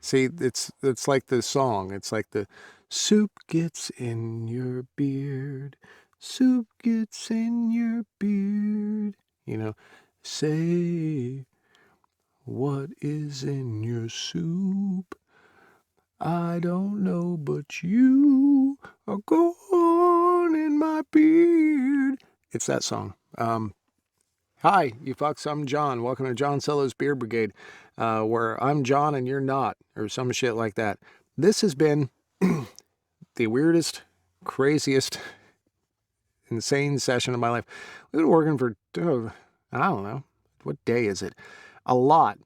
See, it's like the song. It's like the soup gets in your beard. Soup gets in your beard. You know, say what is in your soup? I don't know, but you are gone in my beard. It's that song. Hi, you fucks. I'm John. Welcome to John Sello's Beer Brigade, where I'm John and you're not, or some shit like that. This has been the weirdest, craziest, insane session of my life. We've been working for, I don't know, what day is it? A lot.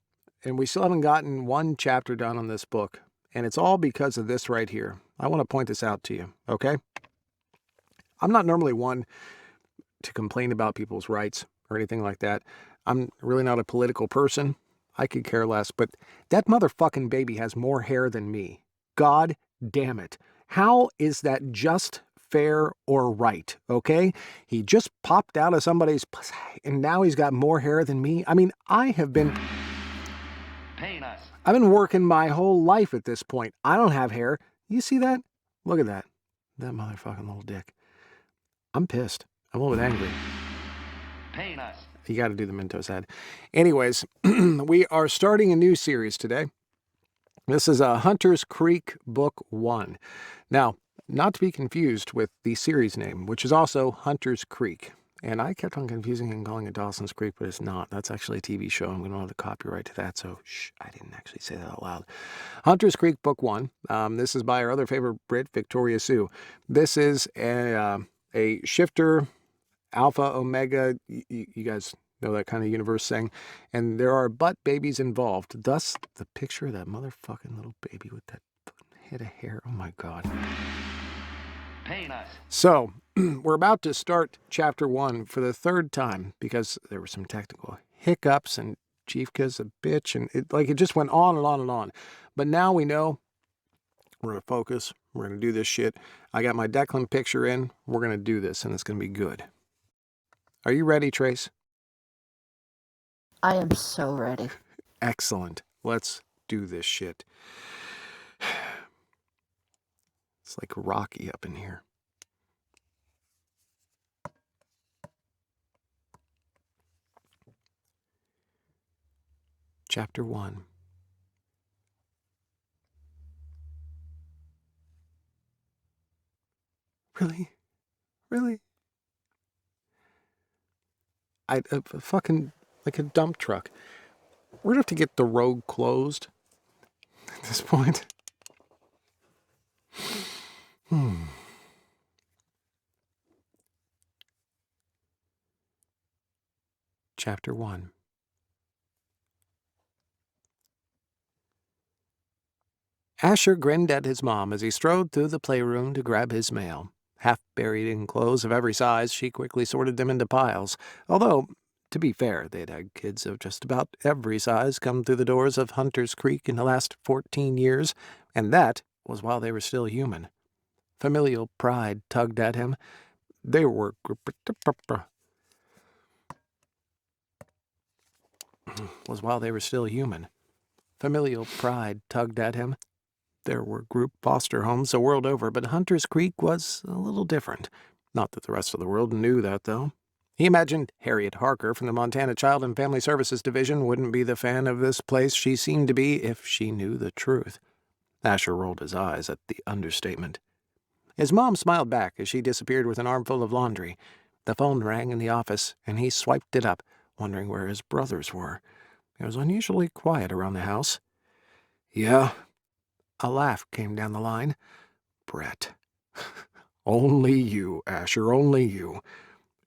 And we still haven't gotten one chapter done on this book. And it's all because of this right here. I want to point this out to you, okay? I'm not normally one to complain about people's rights or anything like that. I'm really not a political person. I could care less, but that motherfucking baby has more hair than me. God damn it. How is that just fair or right, okay? He just popped out of somebody's pussy, and now he's got more hair than me. I mean, I've been working my whole life at this point. I don't have hair. You see that? Look at that. That motherfucking little dick. I'm pissed. I'm a little bit angry. You got to do the Mentos ad. Anyways, we are starting a new series today. This is Hunter's Creek Book 1. Now, not to be confused with the series name, which is also Hunter's Creek. And I kept on confusing and calling it Dawson's Creek, but it's not. That's actually a TV show. I'm going to have the copyright to that, so shh, I didn't actually say that out loud. Hunter's Creek Book 1. This is by our other favorite Brit, Victoria Sue. This is a shifter, alpha, omega, you guys know that kind of universe thing. And there are butt babies involved. Thus, the picture of that motherfucking little baby with that head of hair. Oh my God. So, we're about to start chapter 1 for the third time because there were some technical hiccups and Chiefka's a bitch and it just went on and on and on. But now we know we're going to focus. We're going to do this shit. I got my Declan picture in. We're going to do this and it's going to be good. Are you ready, Trace? I am so ready. Excellent. Let's do this shit. It's like Rocky up in here. Chapter 1. Really? Really? I fucking like a dump truck. We're gonna have to get the road closed at this point. Chapter 1. Asher grinned at his mom as he strode through the playroom to grab his mail. Half buried in clothes of every size, she quickly sorted them into piles. Although, to be fair, they'd had kids of just about every size come through the doors of Hunter's Creek in the last 14 years, and that was while they were still human. Familial pride tugged at him. They were was while they were still human. Familial pride tugged at him. There were group foster homes the world over, but Hunter's Creek was a little different. Not that the rest of the world knew that, though. He imagined Harriet Harker from the Montana Child and Family Services Division wouldn't be the fan of this place she seemed to be if she knew the truth. Asher rolled his eyes at the understatement. His mom smiled back as she disappeared with an armful of laundry. The phone rang in the office, and he swiped it up, wondering where his brothers were. It was unusually quiet around the house. Yeah. A laugh came down the line. Brett. Only you, Asher, only you.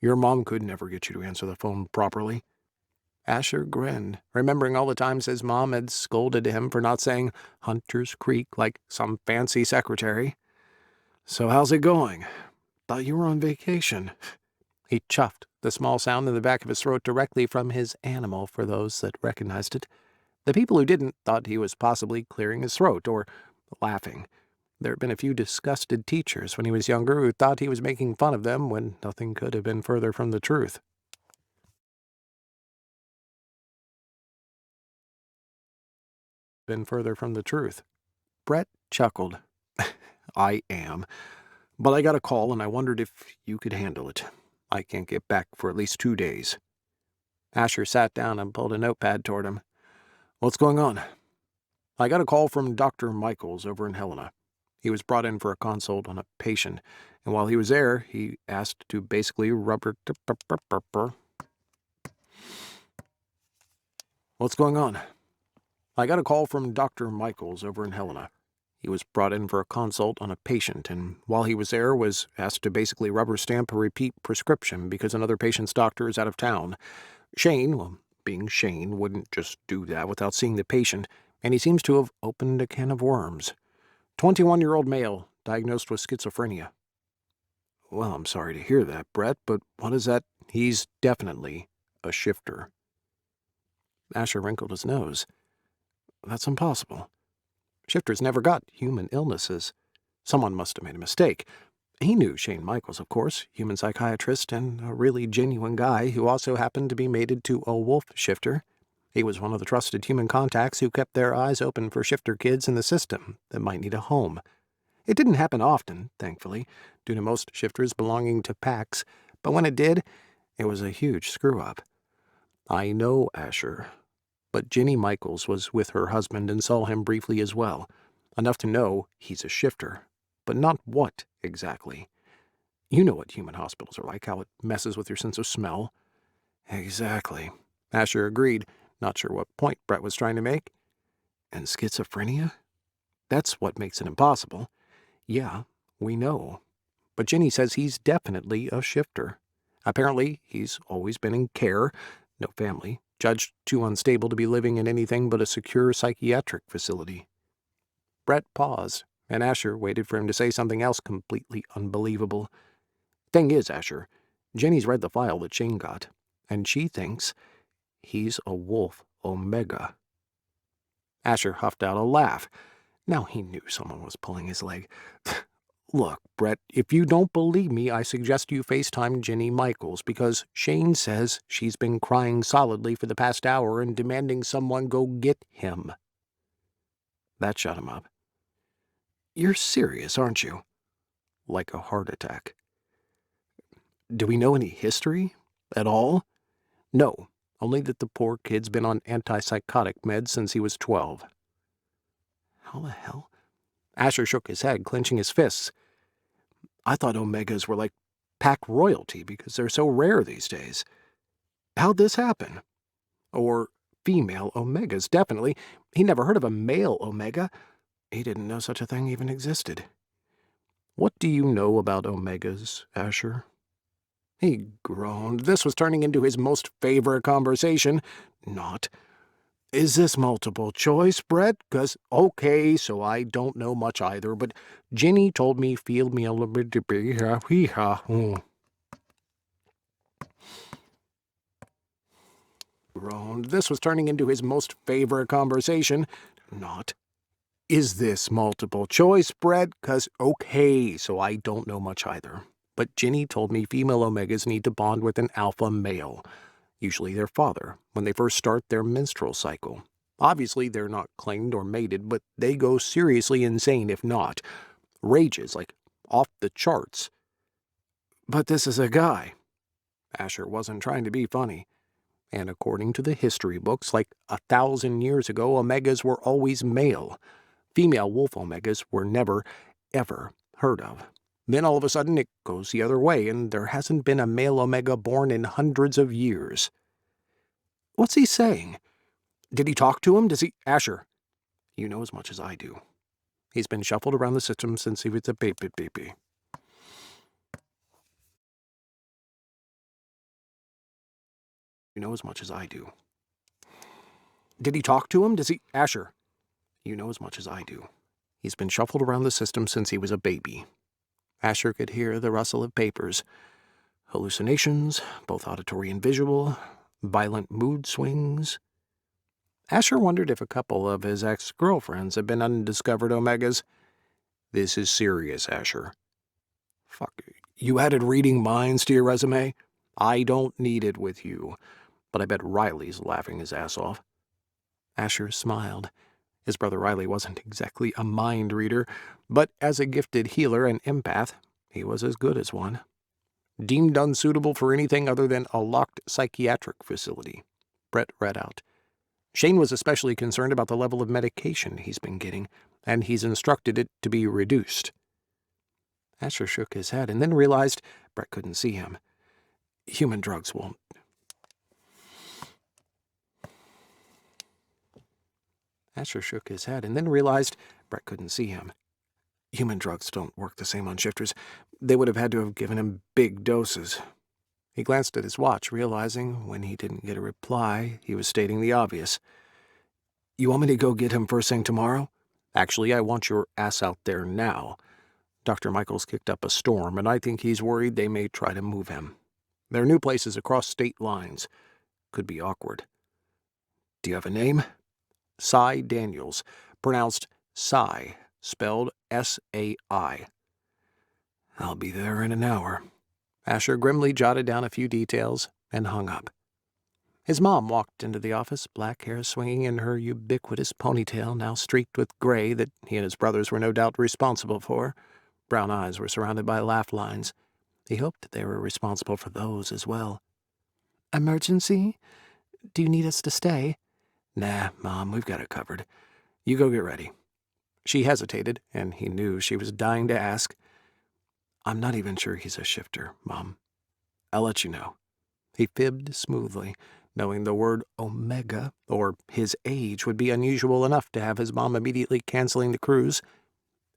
Your mom could never get you to answer the phone properly. Asher grinned, remembering all the times his mom had scolded him for not saying Hunter's Creek like some fancy secretary. So how's it going? Thought you were on vacation. He chuffed, the small sound in the back of his throat directly from his animal for those that recognized it. The people who didn't thought he was possibly clearing his throat or laughing. There had been a few disgusted teachers when he was younger who thought he was making fun of them when nothing could have been further from the truth. been further from the truth. Brett chuckled. I am. But I got a call and I wondered if you could handle it. I can't get back for at least 2 days. Asher sat down and pulled a notepad toward him. What's going on? I got a call from Dr. Michaels over in Helena. He was brought in for a consult on a patient, and while he was there, he asked to basically rubber... What's going on? I got a call from Dr. Michaels over in Helena. He was brought in for a consult on a patient, and while he was there, was asked to basically rubber stamp a repeat prescription because another patient's doctor is out of town. Shane, well, being Shane, wouldn't just do that without seeing the patient, and he seems to have opened a can of worms. 21-year-old male, diagnosed with schizophrenia. Well, I'm sorry to hear that, Brett, but what is that? He's definitely a shifter. Asher wrinkled his nose. That's impossible. Shifters never got human illnesses. Someone must have made a mistake. He knew Shane Michaels, of course, human psychiatrist and a really genuine guy who also happened to be mated to a wolf shifter. He was one of the trusted human contacts who kept their eyes open for shifter kids in the system that might need a home. It didn't happen often, thankfully, due to most shifters belonging to packs, but when it did, it was a huge screw-up. I know Asher, but Ginny Michaels was with her husband and saw him briefly as well, enough to know he's a shifter, but not what exactly. You know what human hospitals are like, how it messes with your sense of smell. Exactly. Asher agreed, not sure what point Brett was trying to make. And schizophrenia? That's what makes it impossible. Yeah, we know. But Ginny says he's definitely a shifter. Apparently, he's always been in care, no family, judged too unstable to be living in anything but a secure psychiatric facility. Brett paused, and Asher waited for him to say something else completely unbelievable. Thing is, Asher, Jenny's read the file that Shane got, and she thinks he's a wolf Omega. Asher huffed out a laugh. Now he knew someone was pulling his leg. Look, Brett, if you don't believe me, I suggest you FaceTime Ginny Michaels, because Shane says she's been crying solidly for the past hour and demanding someone go get him. That shut him up. You're serious, aren't you? Like a heart attack. Do we know any history? At all? No, only that the poor kid's been on antipsychotic meds since he was 12. How the hell? Asher shook his head, clenching his fists. I thought Omegas were like pack royalty because they're so rare these days. How'd this happen? Or female Omegas, definitely. He never heard of a male Omega. He didn't know such a thing even existed. What do you know about Omegas, Asher? He groaned. This was turning into his most favorite conversation. Not. Is this multiple choice, Brett? 'Cause, okay, so I don't know much either, but Ginny told me feel me a little bit groaned. This was turning into his most favorite conversation. Not. Is this multiple choice, Brett? 'Cause, okay, so I don't know much either. But Ginny told me female Omegas need to bond with an alpha male, usually their father, when they first start their menstrual cycle. Obviously, they're not claimed or mated, but they go seriously insane if not. Rages, like off the charts. But this is a guy. Asher wasn't trying to be funny. And according to the history books, like 1,000 years ago, Omegas were always male. Female wolf Omegas were never, ever heard of. Then all of a sudden it goes the other way, and there hasn't been a male Omega born in hundreds of years. What's he saying? Did he talk to him? Does he... Asher, you know as much as I do. He's been shuffled around the system since he was a baby. You know as much as I do. Did he talk to him? Does he... Asher, you know as much as I do. He's been shuffled around the system since he was a baby. Asher could hear the rustle of papers. Hallucinations, both auditory and visual, violent mood swings. Asher wondered if a couple of his ex-girlfriends had been undiscovered Omegas. This is serious, Asher. Fuck, you added reading minds to your resume? I don't need it with you, but I bet Riley's laughing his ass off. Asher smiled. His brother Riley wasn't exactly a mind reader, but as a gifted healer and empath, he was as good as one. Deemed unsuitable for anything other than a locked psychiatric facility, Brett read out. Shane was especially concerned about the level of medication he's been getting, and he's instructed it to be reduced. Asher shook his head and then realized Brett couldn't see him. Human drugs won't. Asher shook his head and then realized Brett couldn't see him. Human drugs don't work the same on shifters. They would have had to have given him big doses. He glanced at his watch, realizing when he didn't get a reply, he was stating the obvious. You want me to go get him first thing tomorrow? Actually, I want your ass out there now. Dr. Michaels kicked up a storm, and I think he's worried they may try to move him. Their new place is across state lines. Could be awkward. Do you have a name? Cy Daniels, pronounced Cy, spelled S-A-I. I'll be there in an hour. Asher grimly jotted down a few details and hung up. His mom walked into the office, black hair swinging in her ubiquitous ponytail, now streaked with gray that he and his brothers were no doubt responsible for. Brown eyes were surrounded by laugh lines. He hoped they were responsible for those as well. Emergency? Do you need us to stay? Nah, Mom, we've got it covered. You go get ready. She hesitated, and he knew she was dying to ask. I'm not even sure he's a shifter, Mom. I'll let you know. He fibbed smoothly, knowing the word Omega, or his age, would be unusual enough to have his mom immediately canceling the cruise.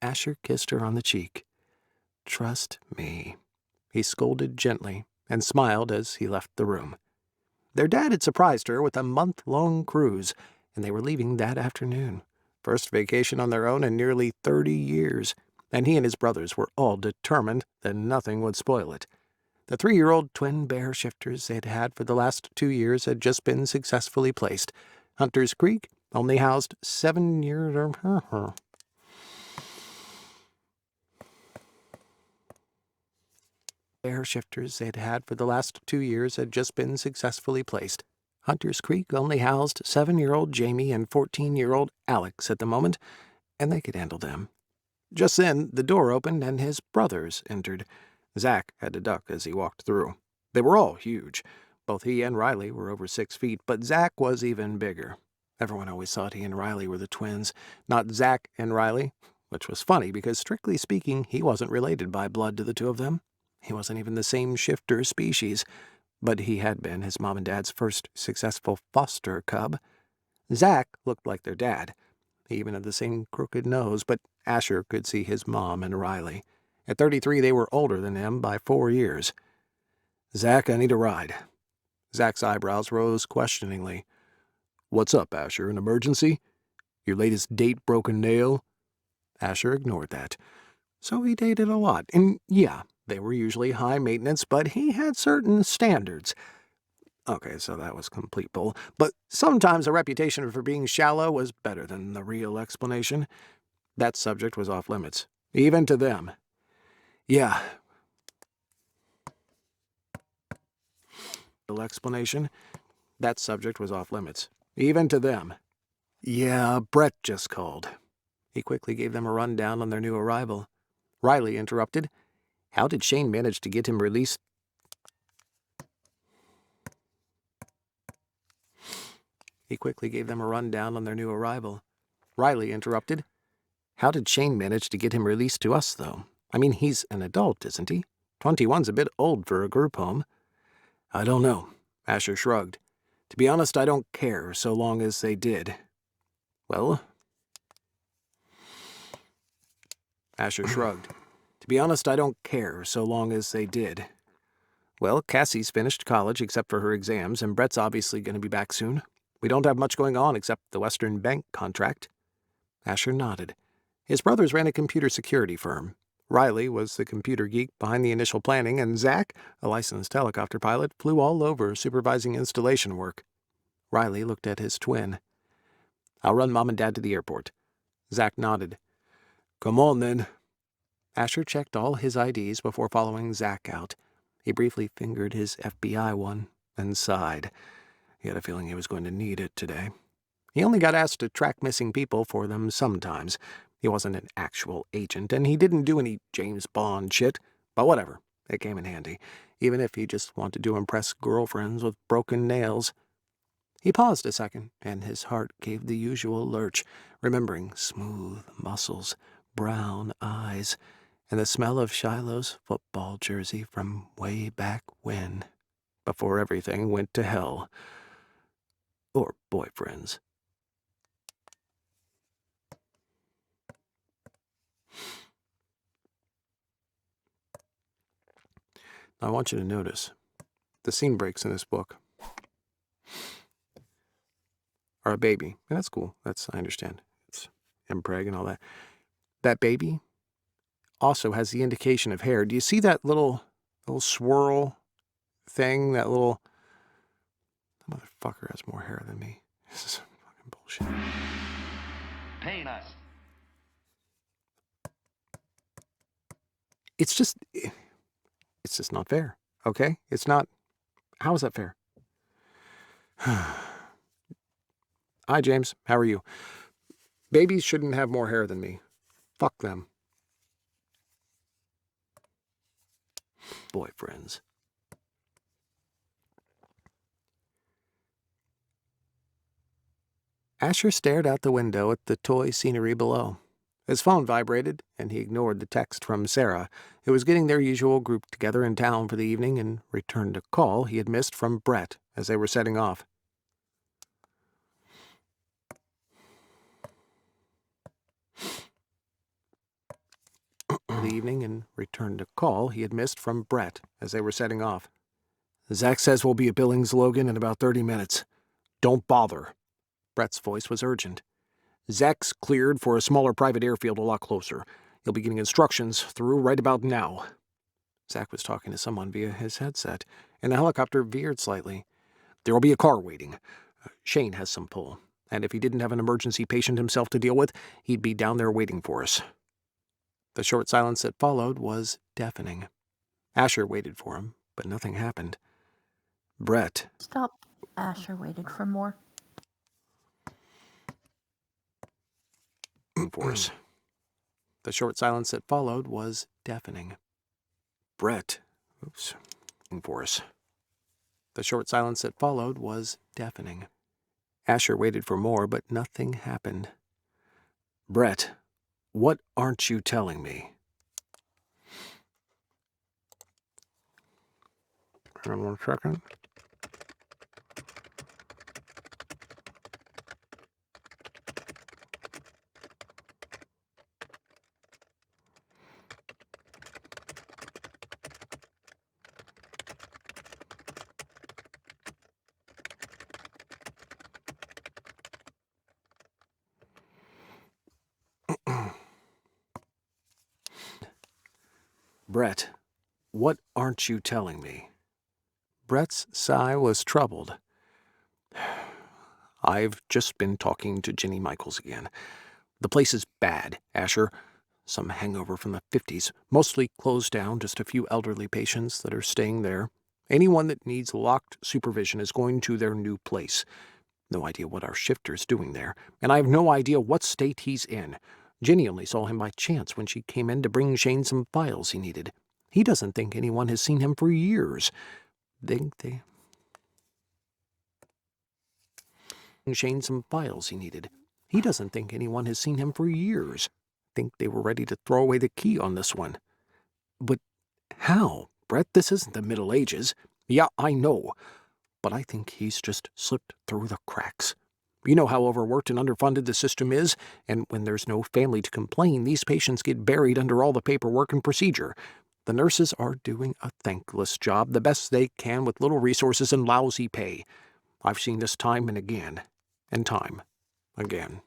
Asher kissed her on the cheek. Trust me. He scolded gently and smiled as he left the room. Their dad had surprised her with a month-long cruise, and they were leaving that afternoon. First vacation on their own in nearly 30 years, and he and his brothers were all determined that nothing would spoil it. The 3-year-old twin bear shifters they had had for the last 2 years had just been successfully placed. Hunter's Creek only housed 7 years... Bear shifters they had had for the last 2 years had just been successfully placed. Hunter's Creek only housed 7-year-old Jamie and 14-year-old Alex at the moment, and they could handle them. Just then, the door opened and his brothers entered. Zach had to duck as he walked through. They were all huge. Both he and Riley were over 6 feet, but Zach was even bigger. Everyone always thought he and Riley were the twins, not Zach and Riley, which was funny because, strictly speaking, he wasn't related by blood to the two of them. He wasn't even the same shifter species, but he had been his mom and dad's first successful foster cub. Zach looked like their dad. He even had the same crooked nose, but Asher could see his mom and Riley. At 33, they were older than him by 4 years. Zach, I need a ride. Zach's eyebrows rose questioningly. What's up, Asher? An emergency? Your latest date broke a nail? Asher ignored that. So he dated a lot, and yeah, they were usually high maintenance, but he had certain standards. Okay, so that was complete bull, but sometimes a reputation for being shallow was better than the real explanation. That subject was off limits, even to them. Yeah. Explanation. That subject was off limits, even to them. Yeah, Brett just called. He quickly gave them a rundown on their new arrival. Riley interrupted. How did Shane manage to get him released? He quickly gave them a rundown on their new arrival. Riley interrupted. How did Shane manage to get him released to us, though? I mean, he's an adult, isn't he? 21's a bit old for a group home. I don't know. Asher shrugged. To be honest, I don't care, so long as they did. Well? Asher shrugged. To be honest, I don't care, so long as they did. Well, Cassie's finished college except for her exams, and Brett's obviously going to be back soon. We don't have much going on except the Western Bank contract. Asher nodded. His brothers ran a computer security firm. Riley was the computer geek behind the initial planning, and Zach, a licensed helicopter pilot, flew all over supervising installation work. Riley looked at his twin. I'll run Mom and Dad to the airport. Zach nodded. Come on, then. Asher checked all his IDs before following Zach out. He briefly fingered his FBI one and sighed. He had a feeling he was going to need it today. He only got asked to track missing people for them sometimes. He wasn't an actual agent, and he didn't do any James Bond shit. But whatever, it came in handy, even if he just wanted to impress girlfriends with broken nails. He paused a second, and his heart gave the usual lurch, remembering smooth muscles, brown eyes, and the smell of Shiloh's football jersey from way back when, before everything went to hell. Or boyfriends. I want you to notice, the scene breaks in this book are a baby, and that's cool. I understand. It's impreg and all that. That baby also has the indication of hair. Do you see that little swirl thing? That motherfucker has more hair than me. This is fucking bullshit. Paying us. It's just not fair. Okay? It's not. How is that fair? Hi, James. How are you? Babies shouldn't have more hair than me. Fuck them. Boyfriends. Asher stared out the window at the toy scenery below. His phone vibrated, and he ignored the text from Sarah, who was getting their usual group together in town for the evening, and returned a call he had missed from Brett as they were setting off. Zach says we'll be at Billings, Logan, in about 30 minutes. Don't bother. Brett's voice was urgent. Zach's cleared for a smaller private airfield a lot closer. He'll be getting instructions through right about now. Zach was talking to someone via his headset, and the helicopter veered slightly. There'll be a car waiting. Shane has some pull, and if he didn't have an emergency patient himself to deal with, he'd be down there waiting for us. The short silence that followed was deafening. Asher waited for him, but nothing happened. Brett. Stop. Asher waited for more. For us. The short silence that followed was deafening. Brett. For us. The short silence that followed was deafening. Asher waited for more, but nothing happened. Brett, what aren't you telling me? Hang on 1 second. Brett, what aren't you telling me? Brett's sigh was troubled. I've just been talking to Jenny Michaels again. The place is bad, Asher. Some hangover from the 50s, mostly closed down, just a few elderly patients that are staying there. Anyone that needs locked supervision is going to their new place. No idea what our shifter's doing there, and I have no idea what state he's in. Jenny only saw him by chance when she came in to bring Shane some files he needed. He doesn't think anyone has seen him for years. Shane some files he needed. He doesn't think anyone has seen him for years. Think they were ready to throw away the key on this one. But how? Brett, this isn't the Middle Ages. Yeah, I know. But I think he's just slipped through the cracks. You know how overworked and underfunded the system is, and when there's no family to complain, these patients get buried under all the paperwork and procedure. The nurses are doing a thankless job, the best they can with little resources and lousy pay. I've seen this time and again, and time again.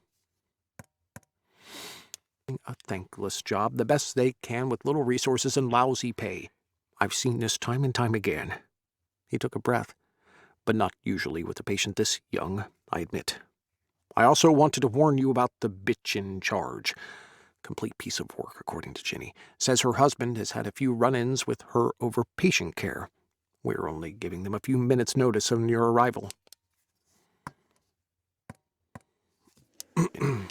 A thankless job, the best they can with little resources and lousy pay. I've seen this time and time again. He took a breath, but not usually with a patient this young, I admit. I also wanted to warn you about the bitch in charge. Complete piece of work, according to Jenny. Says her husband has had a few run-ins with her over patient care. We're only giving them a few minutes' notice on your arrival.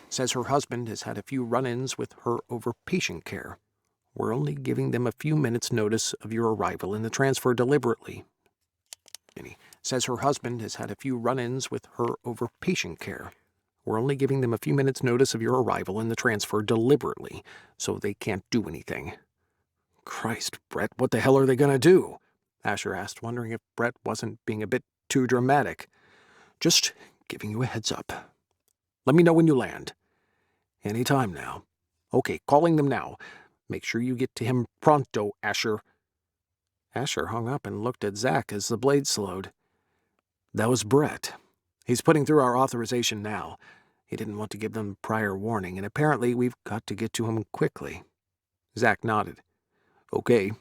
Says her husband has had a few run-ins with her over patient care. We're only giving them a few minutes' notice of your arrival in the transfer deliberately. Says her husband has had a few run-ins with her over patient care. We're only giving them a few minutes' notice of your arrival in the transfer deliberately, so they can't do anything. Christ, Brett, what the hell are they going to do? Asher asked, wondering if Brett wasn't being a bit too dramatic. Just giving you a heads up. Let me know when you land. Any time now. Okay, calling them now. Make sure you get to him pronto, Asher. Asher hung up and looked at Zach as the blade slowed. That was Brett. He's putting through our authorization now. He didn't want to give them prior warning, and apparently we've got to get to him quickly. Zach nodded. Okay.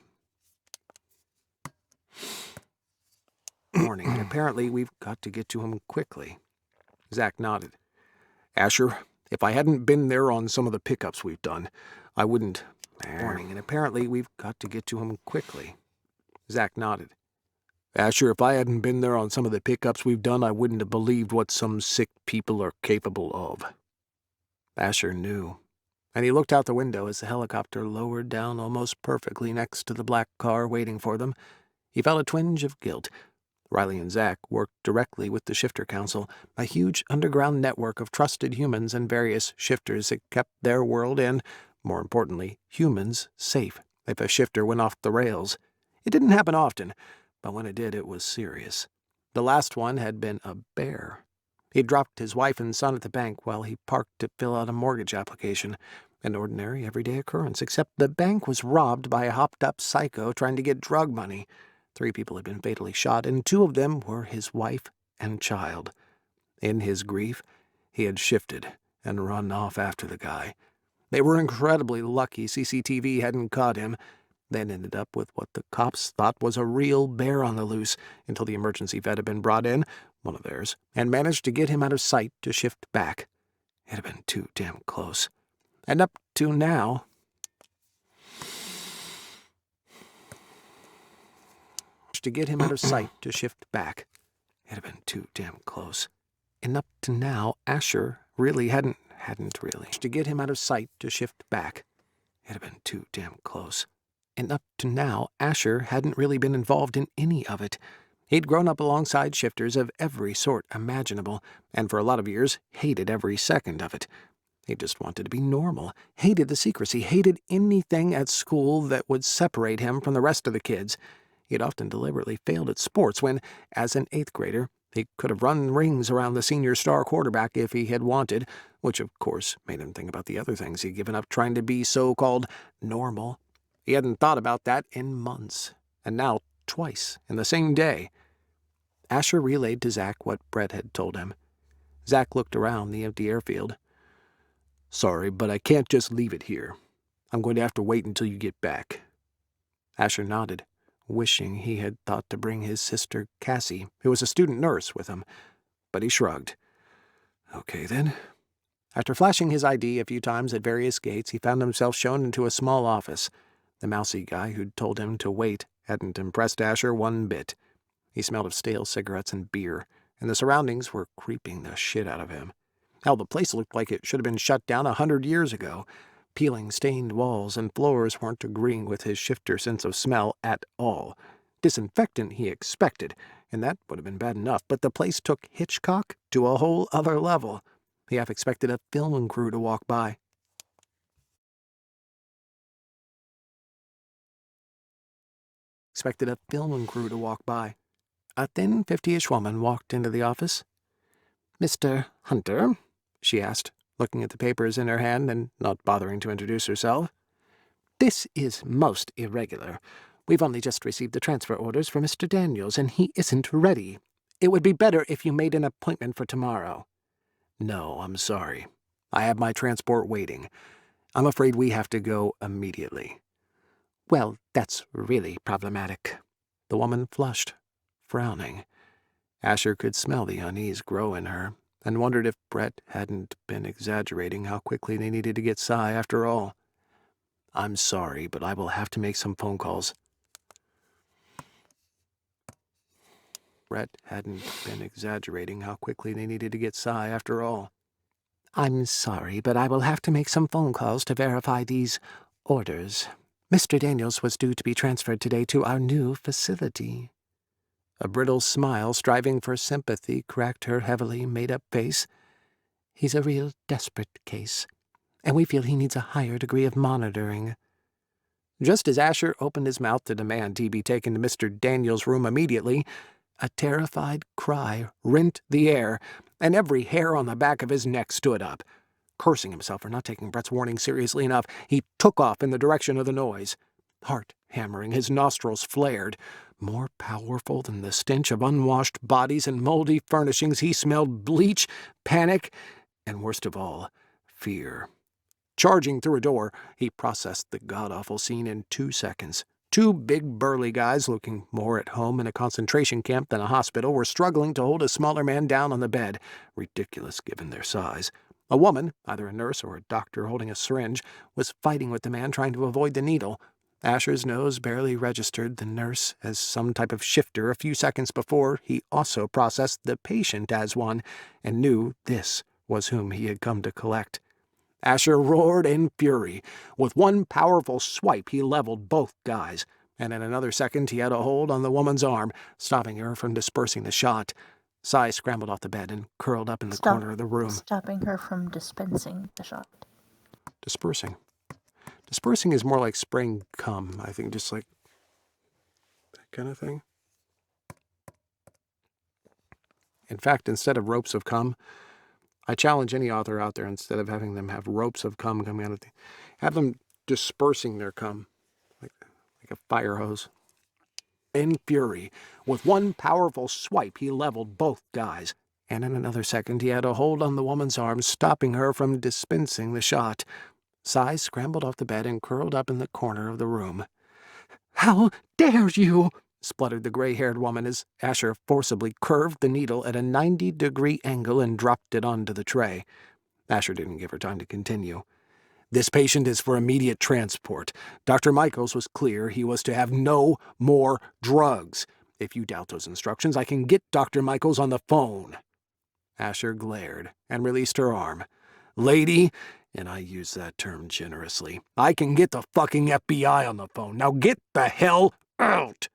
Warning, and apparently we've got to get to him quickly. Zach nodded. Asher, if I hadn't been there on some of the pickups we've done, I wouldn't. Warning, and apparently we've got to get to him quickly. Zach nodded. Asher, if I hadn't been there on some of the pickups we've done, I wouldn't have believed what some sick people are capable of. Asher knew, and he looked out the window as the helicopter lowered down almost perfectly next to the black car waiting for them. He felt a twinge of guilt. Riley and Zach worked directly with the Shifter Council, a huge underground network of trusted humans and various shifters that kept their world and, more importantly, humans safe if a shifter went off the rails. It didn't happen often, but when it did, it was serious. The last one had been a bear. He'd dropped his wife and son at the bank while he parked to fill out a mortgage application. An ordinary, everyday occurrence, except the bank was robbed by a hopped-up psycho trying to get drug money. 3 people had been fatally shot, and 2 of them were his wife and child. In his grief, he had shifted and run off after the guy. They were incredibly lucky CCTV hadn't caught him. Then ended up with what the cops thought was a real bear on the loose until the emergency vet had been brought in, one of theirs, and managed to get him out of sight to shift back. It had been too damn close. And up to now, to get him out of sight to shift back. It had been too damn close. And up to now, Asher really hadn't really. To get him out of sight to shift back. It had been too damn close. And up to now, Asher hadn't really been involved in any of it. He'd grown up alongside shifters of every sort imaginable, and for a lot of years hated every second of it. He just wanted to be normal, hated the secrecy, hated anything at school that would separate him from the rest of the kids. He'd often deliberately failed at sports when, as an 8th grader, he could have run rings around the senior star quarterback if he had wanted, which of course made him think about the other things he'd given up trying to be so-called normal. He hadn't thought about that in months, and now twice in the same day. Asher relayed to Zach what Brett had told him. Zach looked around the empty airfield. Sorry, but I can't just leave it here. I'm going to have to wait until you get back. Asher nodded, wishing he had thought to bring his sister Cassie, who was a student nurse, with him, but he shrugged. Okay, then. After flashing his ID a few times at various gates, he found himself shown into a small office. The mousy guy who'd told him to wait hadn't impressed Asher one bit. He smelled of stale cigarettes and beer, and the surroundings were creeping the shit out of him. Hell, the place looked like it should have been shut down 100 years ago. Peeling, stained walls and floors weren't agreeing with his shifter sense of smell at all. Disinfectant he expected, and that would have been bad enough, but the place took Hitchcock to a whole other level. He half expected a film crew to walk by. A thin, 50-ish woman walked into the office. Mr. Hunter, she asked, looking at the papers in her hand and not bothering to introduce herself. This is most irregular. We've only just received the transfer orders for Mr. Daniels, and he isn't ready. It would be better if you made an appointment for tomorrow. No, I'm sorry. I have my transport waiting. I'm afraid we have to go immediately. Well, that's really problematic. The woman flushed, frowning. Asher could smell the unease grow in her, and wondered if Brett hadn't been exaggerating how quickly they needed to get Cy after all. I'm sorry, but I will have to make some phone calls. Brett hadn't been exaggerating how quickly they needed to get Cy after all. I'm sorry, but I will have to make some phone calls to verify these orders. Mr. Daniels was due to be transferred today to our new facility." A brittle smile, striving for sympathy, cracked her heavily made-up face. "He's a real desperate case, and we feel he needs a higher degree of monitoring." Just as Asher opened his mouth to demand he be taken to Mr. Daniels' room immediately, a terrified cry rent the air, and every hair on the back of his neck stood up. Cursing himself for not taking Brett's warning seriously enough, he took off in the direction of the noise. Heart hammering, his nostrils flared. More powerful than the stench of unwashed bodies and moldy furnishings, he smelled bleach, panic, and worst of all, fear. Charging through a door, he processed the god-awful scene in 2 seconds. 2 big burly guys, looking more at home in a concentration camp than a hospital, were struggling to hold a smaller man down on the bed, ridiculous given their size. A woman, either a nurse or a doctor holding a syringe, was fighting with the man trying to avoid the needle. Asher's nose barely registered the nurse as some type of shifter a few seconds before he also processed the patient as one, and knew this was whom he had come to collect. Asher roared in fury. With one powerful swipe, he leveled both guys, and in another second he had a hold on the woman's arm, stopping her from dispersing the shot. Cy scrambled off the bed and curled up in the corner of the room. Stopping her from dispensing the shot. Dispersing. Dispersing is more like spraying cum, I think, just like that kind of thing. In fact, instead of ropes of cum, I challenge any author out there, instead of having them have ropes of cum coming out of have them dispersing their cum, like a fire hose. In fury, with one powerful swipe, he leveled both guys, and in another second he had a hold on the woman's arm, stopping her from dispensing the shot. Cy scrambled off the bed and curled up in the corner of the room. "How dare you!" spluttered the gray-haired woman as Asher forcibly curved the needle at a 90-degree angle and dropped it onto the tray. Asher didn't give her time to continue. "This patient is for immediate transport. Dr. Michaels was clear he was to have no more drugs. If you doubt those instructions, I can get Dr. Michaels on the phone." Asher glared and released her arm. "Lady," and I use that term generously, "I can get the fucking FBI on the phone. Now get the hell out!"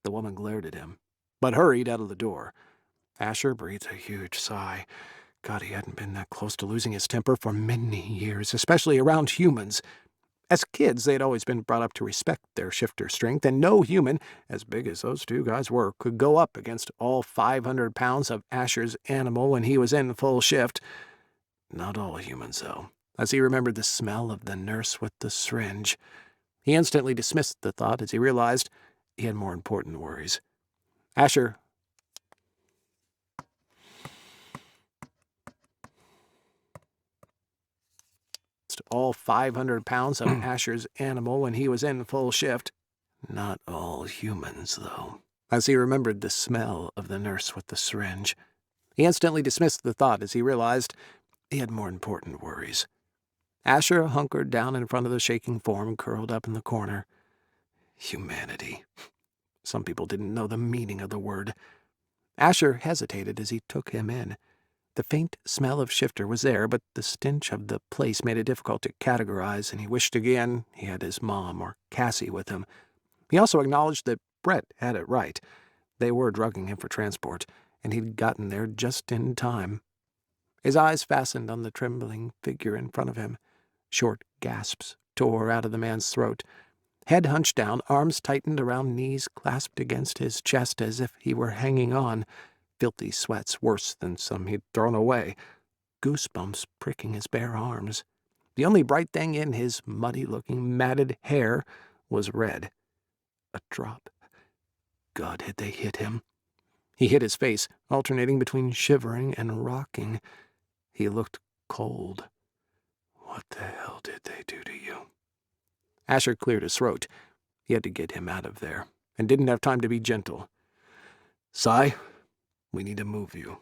The woman glared at him, but hurried out of the door. Asher breathed a huge sigh. God, he hadn't been that close to losing his temper for many years, especially around humans. As kids, they had always been brought up to respect their shifter strength, and no human, as big as those 2 guys were, could go up against all 500 pounds of Asher's animal when he was in full shift. Not all humans, though. As he remembered the smell of the nurse with the syringe, he instantly dismissed the thought as he realized he had more important worries. Asher all 500 pounds of Asher's animal when he was in full shift. Not all humans, though. As he remembered the smell of the nurse with the syringe, he instantly dismissed the thought as he realized he had more important worries. Asher hunkered down in front of the shaking form curled up in the corner. Humanity. Some people didn't know the meaning of the word. Asher hesitated as he took him in. The faint smell of shifter was there, but the stench of the place made it difficult to categorize, and he wished again he had his mom or Cassie with him. He also acknowledged that Brett had it right. They were drugging him for transport, and he'd gotten there just in time. His eyes fastened on the trembling figure in front of him. Short gasps tore out of the man's throat. Head hunched down, arms tightened around knees clasped against his chest as if he were hanging on. Filthy sweats, worse than some he'd thrown away. Goosebumps pricking his bare arms. The only bright thing in his muddy-looking, matted hair was red. A drop. God, had they hit him? He hid his face, alternating between shivering and rocking. He looked cold. What the hell did they do to you? Asher cleared his throat. He had to get him out of there, and didn't have time to be gentle. "Cy, we need to move you."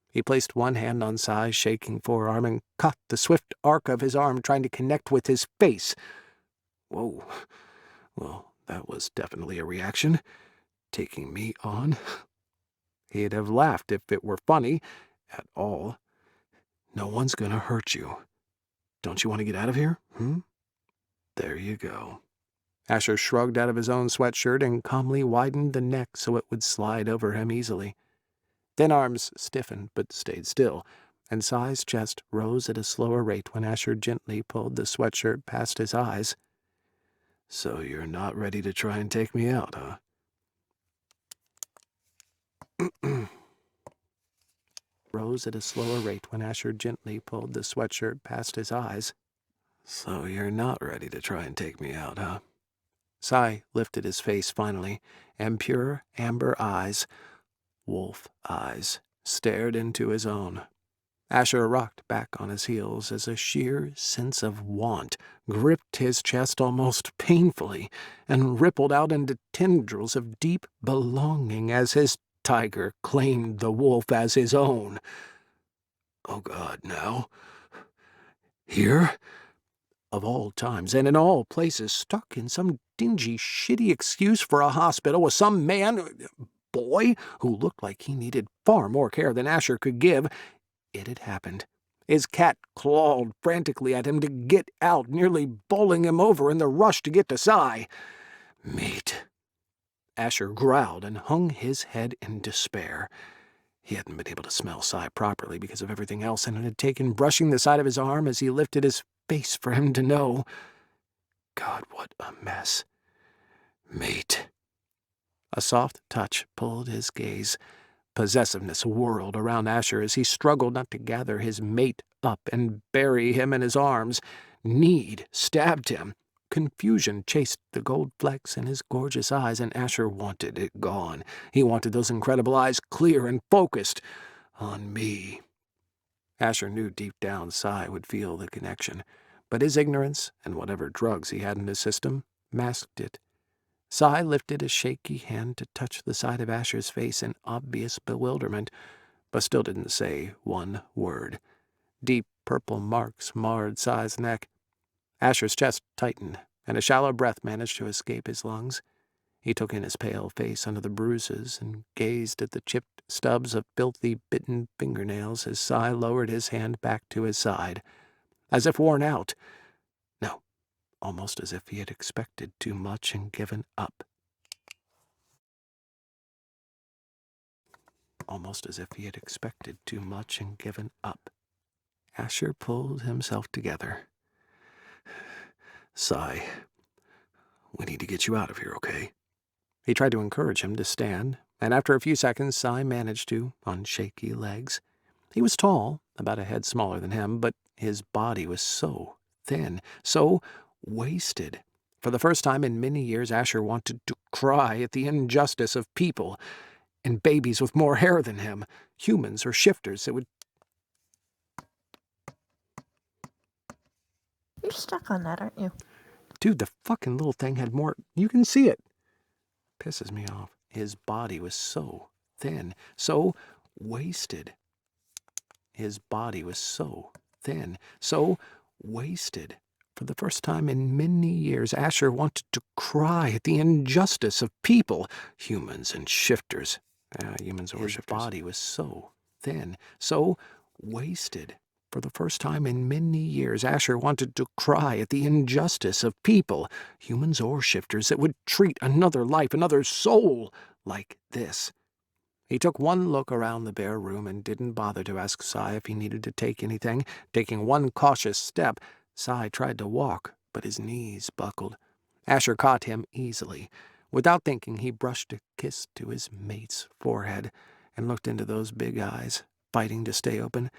He placed one hand on Cy's shaking forearm and caught the swift arc of his arm trying to connect with his face. Whoa. Well, that was definitely a reaction. Taking me on? He'd have laughed if it were funny at all. No one's gonna hurt you. Don't you want to get out of here? There you go. Asher shrugged out of his own sweatshirt and calmly widened the neck so it would slide over him easily. Thin arms stiffened but stayed still, and Sai's chest rose at a slower rate when Asher gently pulled the sweatshirt past his eyes. So you're not ready to try and take me out, huh? Rose at a slower rate when Asher gently pulled the sweatshirt past his eyes. So you're not ready to try and take me out, huh? Sai lifted his face finally, and pure amber eyes, wolf eyes, stared into his own. Asher rocked back on his heels as a sheer sense of want gripped his chest almost painfully and rippled out into tendrils of deep belonging as his tiger claimed the wolf as his own. Oh God, now? Here? Of all times and in all places, stuck in some dingy, shitty excuse for a hospital with some boy, who looked like he needed far more care than Asher could give. It had happened. His cat clawed frantically at him to get out, nearly bowling him over in the rush to get to Sai. Mate. Asher growled and hung his head in despair. He hadn't been able to smell Sai properly because of everything else, and it had taken brushing the side of his arm as he lifted his face for him to know. God, what a mess. Mate. A soft touch pulled his gaze. Possessiveness whirled around Asher as he struggled not to gather his mate up and bury him in his arms. Need stabbed him. Confusion chased the gold flecks in his gorgeous eyes, and Asher wanted it gone. He wanted those incredible eyes clear and focused on me. Asher knew deep down Sai would feel the connection, but his ignorance and whatever drugs he had in his system masked it. Sai lifted a shaky hand to touch the side of Asher's face in obvious bewilderment, but still didn't say one word. Deep purple marks marred Sai's neck. Asher's chest tightened, and a shallow breath managed to escape his lungs. He took in his pale face under the bruises and gazed at the chipped stubs of filthy, bitten fingernails as Sai lowered his hand back to his side, as if worn out. No, almost as if he had expected too much and given up. Almost as if he had expected too much and given up. Asher pulled himself together. Sai, we need to get you out of here, okay? He tried to encourage him to stand, and after a few seconds, Sai managed to, on shaky legs. He was tall, about a head smaller than him, but his body was so thin, so wasted. For the first time in many years, Asher wanted to cry at the injustice of people and babies with more hair than him, humans or shifters that would... You're stuck on that, aren't you? Dude, the fucking little thing had more... You can see it. Pisses me off. His body was so thin, so wasted. His body was so thin, so wasted. For the first time in many years, Asher wanted to cry at the injustice of people, humans and shifters. Humans or shifters. His body was so thin, so wasted. For the first time in many years, Asher wanted to cry at the injustice of people, humans or shifters, that would treat another life, another soul, like this. He took one look around the bare room and didn't bother to ask Sai if he needed to take anything. Taking one cautious step, Sai tried to walk, but his knees buckled. Asher caught him easily. Without thinking, he brushed a kiss to his mate's forehead and looked into those big eyes, fighting to stay open.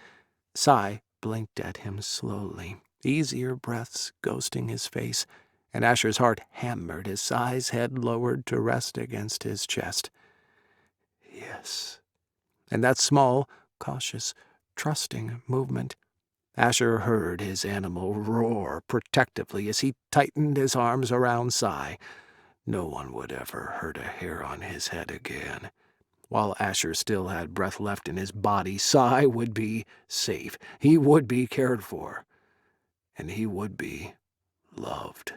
Sai blinked at him slowly, easier breaths ghosting his face, and Asher's heart hammered as Sai's head lowered to rest against his chest. Yes. And that small, cautious, trusting movement, Asher heard his animal roar protectively as he tightened his arms around Sai. No one would ever hurt a hair on his head again. While Asher still had breath left in his body, Sai would be safe. He would be cared for. And he would be loved.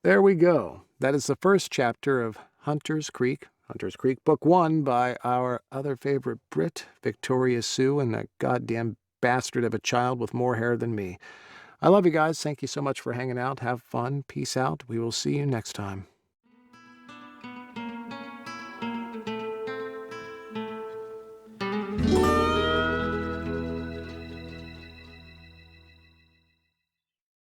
There we go. That is the first chapter of Hunter's Creek, Hunter's Creek, Book 1 by our other favorite Brit, Victoria Sue, and that goddamn bastard of a child with more hair than me. I love you guys. Thank you so much for hanging out. Have fun. Peace out. We will see you next time.